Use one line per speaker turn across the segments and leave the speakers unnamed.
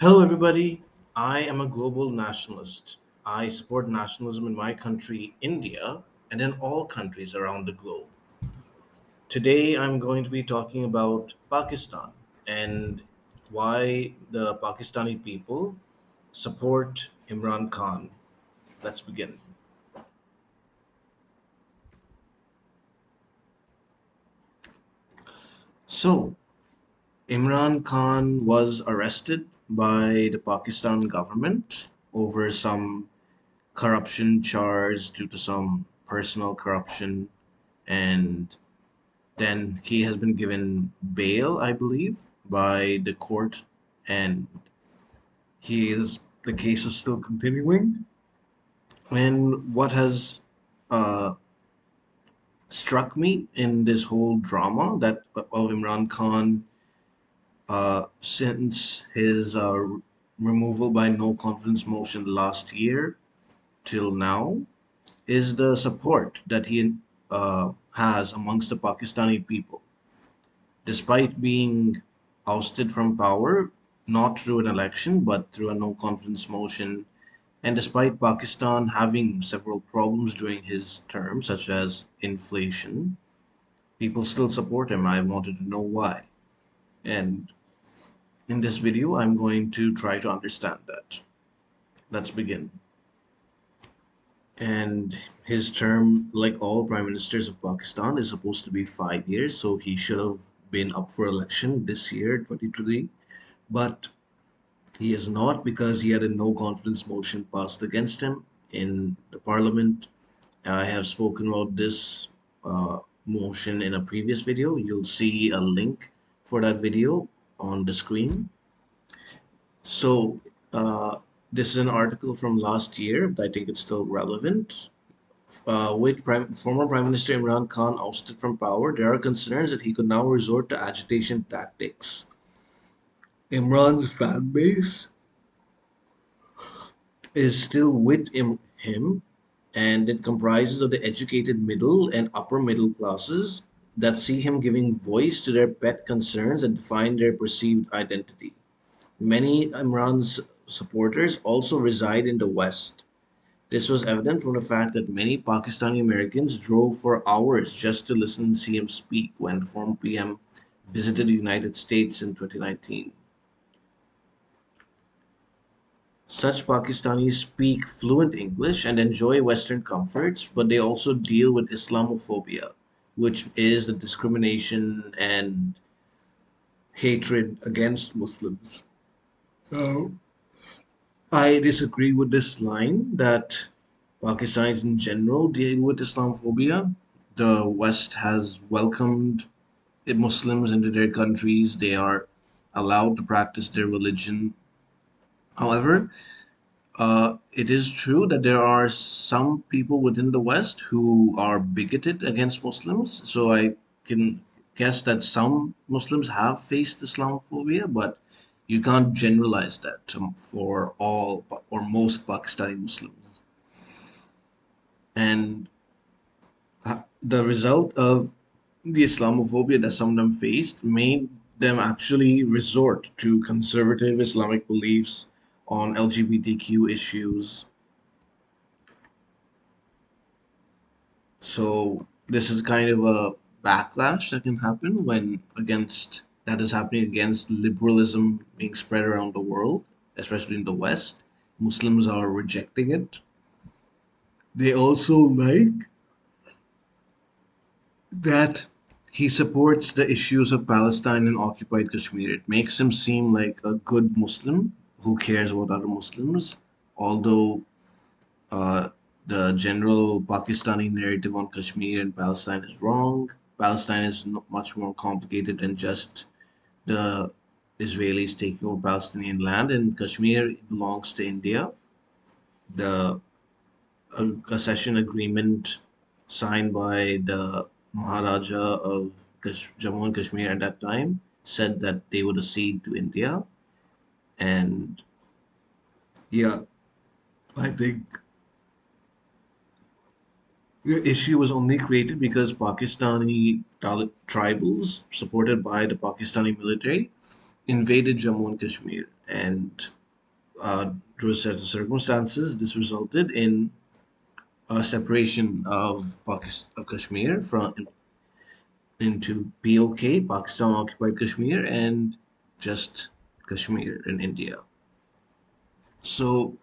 Hello, everybody. I am a global nationalist. I support nationalism in my country, India, and in all countries around the globe. Today, I'm going to be talking about Pakistan and why the Pakistani people support Imran Khan. Let's begin. So, Imran Khan was arrested by the Pakistan government over some corruption charge due to some personal corruption, and then he has been given bail, I believe, by the court, and the case is still continuing. And what has uh, struck me in this whole drama that of Imran Khan since his removal by no confidence motion last year till now is the support that he has amongst the Pakistani people, despite being ousted from power, not through an election, but through a no confidence motion. And despite Pakistan having several problems during his term, such as inflation, people still support him. I wanted to know why. And in this video, I'm going to try to understand that. Let's begin. And his term, like all prime ministers of Pakistan, is supposed to be 5 years, so he should have been up for election this year, 2020. But he is not because he had a no confidence motion passed against him in the parliament. I have spoken about this motion in a previous video. You'll see a link for that video on the screen. So, this is an article from last year, but I think it's still relevant. Former Prime Minister Imran Khan ousted from power, there are concerns that he could now resort to agitation tactics. Imran's fan base is still with him, and it comprises of the educated middle and upper middle classes that see him giving voice to their pet concerns and define their perceived identity. Many Imran's supporters also reside in the West. This was evident from the fact that many Pakistani Americans drove for hours just to listen and see him speak when the former PM visited the United States in 2019. Such Pakistanis speak fluent English and enjoy Western comforts, but they also deal with Islamophobia, which is the discrimination and hatred against Muslims. So, I disagree with this line that Pakistanis in general deal with Islamophobia. The West has welcomed Muslims into their countries. They are allowed to practice their religion. However, it is true that there are some people within the West who are bigoted against Muslims. So I can guess that some Muslims have faced Islamophobia, but you can't generalize that for all or most Pakistani Muslims. And the result of the Islamophobia that some of them faced made them actually resort to conservative Islamic beliefs on LGBTQ issues. So this is kind of a backlash that can happen when against that is happening against liberalism being spread around the world, especially in the West. Muslims are rejecting it. They also like that he supports the issues of Palestine and occupied Kashmir. It makes him seem like a good Muslim who cares about other Muslims, although uh, the general Pakistani narrative on Kashmir and Palestine is wrong. Palestine is much more complicated than just the Israelis taking over Palestinian land, and Kashmir belongs to India. The accession agreement signed by the Maharaja of Jammu and Kashmir at that time said that they would accede to India. And yeah, I think the issue was only created because Pakistani tribals, supported by the Pakistani military, invaded Jammu and Kashmir, and through a set of circumstances, this resulted in a separation of Pakistan of Kashmir from into POK, Pakistan occupied Kashmir, and just Kashmir in India. So,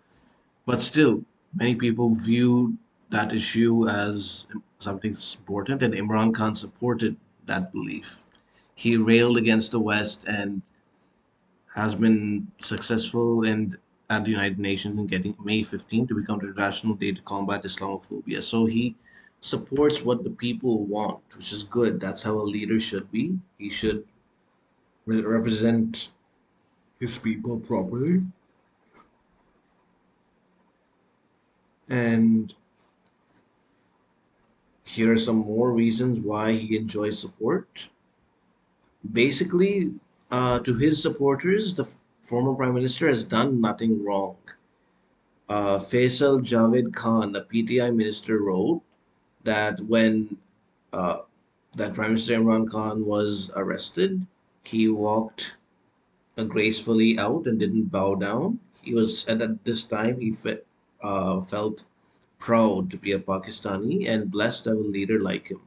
but still, many people view that issue as something important, and Imran Khan supported that belief. He railed against the West and has been successful in at the United Nations in getting May 15 to become the International Day to combat Islamophobia. So he supports what the people want, which is good. That's how a leader should be. He should represent his people properly. And here are some more reasons why he enjoys support. Basically, to his supporters, the former prime minister has done nothing wrong. Faisal Javed Khan, a PTI minister, wrote that when uh, that Prime Minister Imran Khan was arrested, he walked gracefully out and didn't bow down. He was, and at this time, felt proud to be a Pakistani and blessed to have a leader like him.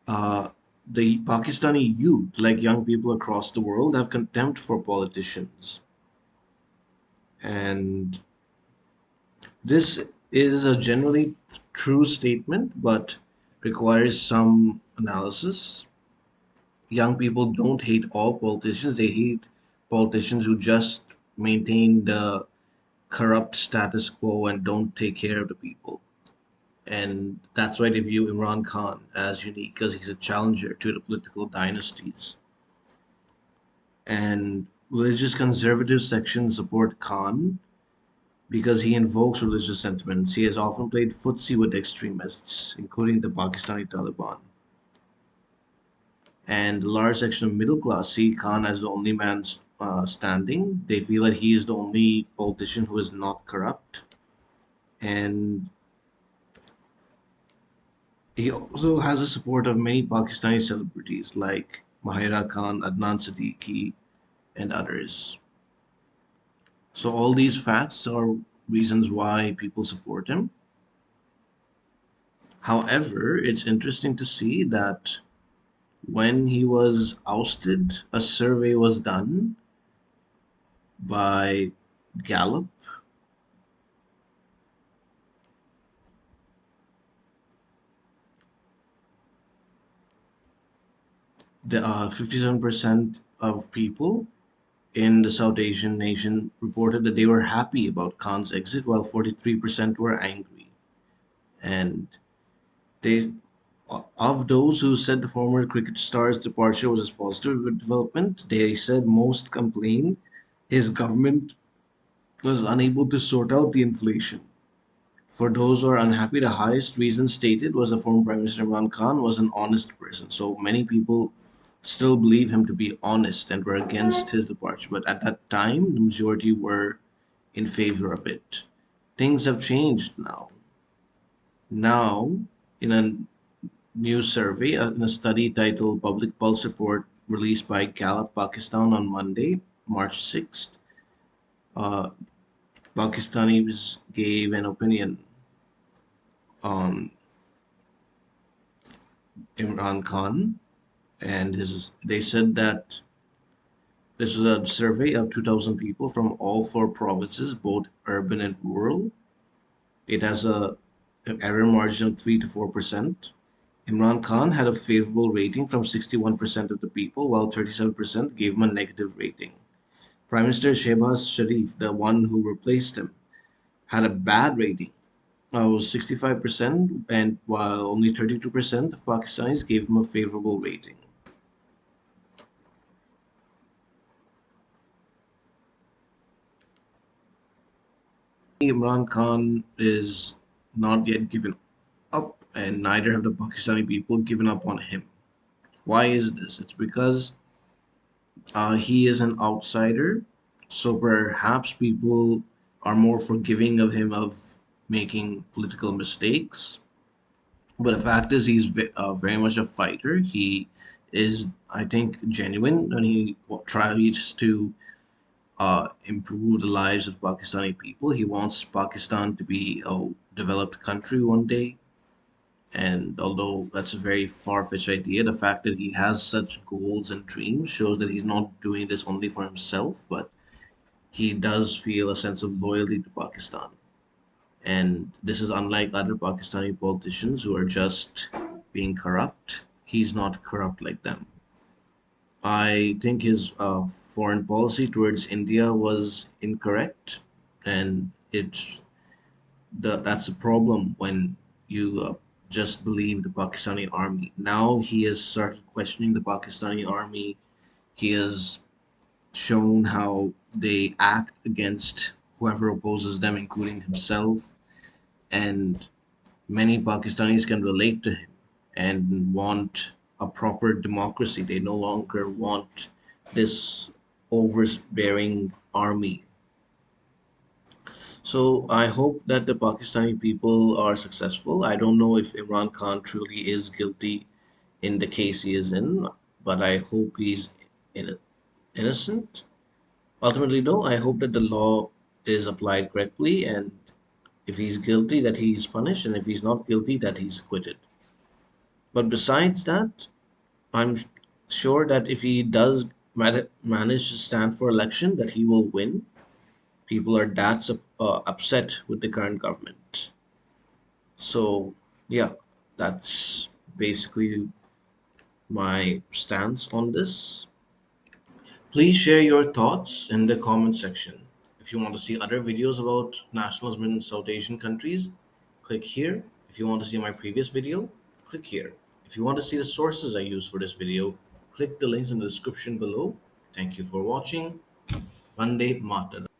Uh, the Pakistani youth, like young people across the world, have contempt for politicians. And this is a generally true statement, but requires some analysis. Young people don't hate all politicians, they hate politicians who just maintain the corrupt status quo and don't take care of the people. And that's why they view Imran Khan as unique because he's a challenger to the political dynasties. And religious conservative sections support Khan because he invokes religious sentiments. He has often played footsie with extremists, including the Pakistani Taliban. And a large section of middle class see Khan as the only man standing. They feel that he is the only politician who is not corrupt. And he also has the support of many Pakistani celebrities like Mahira Khan, Adnan Siddiqui, and others. So, all these facts are reasons why people support him. However, it's interesting to see that when he was ousted, a survey was done by Gallup. The 57% of people in the South Asian nation reported that they were happy about Khan's exit, while 43% were angry. And they, of those who said the former cricket star's departure was a positive development, they said most complained his government was unable to sort out the inflation. For those who are unhappy, the highest reason stated was the former Prime Minister Imran Khan was an honest person. So many people still believe him to be honest and were against his departure. But at that time, the majority were in favor of it. Things have changed now. Now, in a new survey, in a study titled Public Pulse Report released by Gallup Pakistan on Monday, March 6th, uh, Pakistanis gave an opinion on Imran Khan, and they said that this was a survey of 2,000 people from all four provinces, both urban and rural. It has an error margin of 3 to 4%. Imran Khan had a favorable rating from 61% of the people, while 37% gave him a negative rating. Prime Minister Shehbaz Sharif, the one who replaced him, had a bad rating of 65%, and while only 32% of Pakistanis gave him a favorable rating. Imran Khan is not yet given up, and neither have the Pakistani people given up on him. Why is this? It's because he is an outsider, so perhaps people are more forgiving of him of making political mistakes. But the fact is, he's very much a fighter. He is, I think, genuine when he tries to improve the lives of Pakistani people. He wants Pakistan to be a developed country one day. And although that's a very far-fetched idea, the fact that he has such goals and dreams shows that he's not doing this only for himself, but he does feel a sense of loyalty to Pakistan. And this is unlike other Pakistani politicians who are just being corrupt. He's not corrupt like them. I think his foreign policy towards India was incorrect, and that's a problem when you just believe the Pakistani army. Now he has started questioning the Pakistani army. He has shown how they act against whoever opposes them, including himself. And many Pakistanis can relate to him and want a proper democracy. They no longer want this overbearing army. So I hope that the Pakistani people are successful. I don't know if Imran Khan truly is guilty in the case he is in, but I hope he's innocent. Ultimately, though, I hope that the law is applied correctly, and if he's guilty, that he's punished, and if he's not guilty, that he's acquitted. But besides that, I'm sure that if he does manage to stand for election, that he will win. People are that upset with the current government. So, yeah, that's basically my stance on this. Please share your thoughts in the comment section. If you want to see other videos about nationalism in South Asian countries, click here. If you want to see my previous video, click here. If you want to see the sources I use for this video, click the links in the description below. Thank you for watching. Vande Mataram.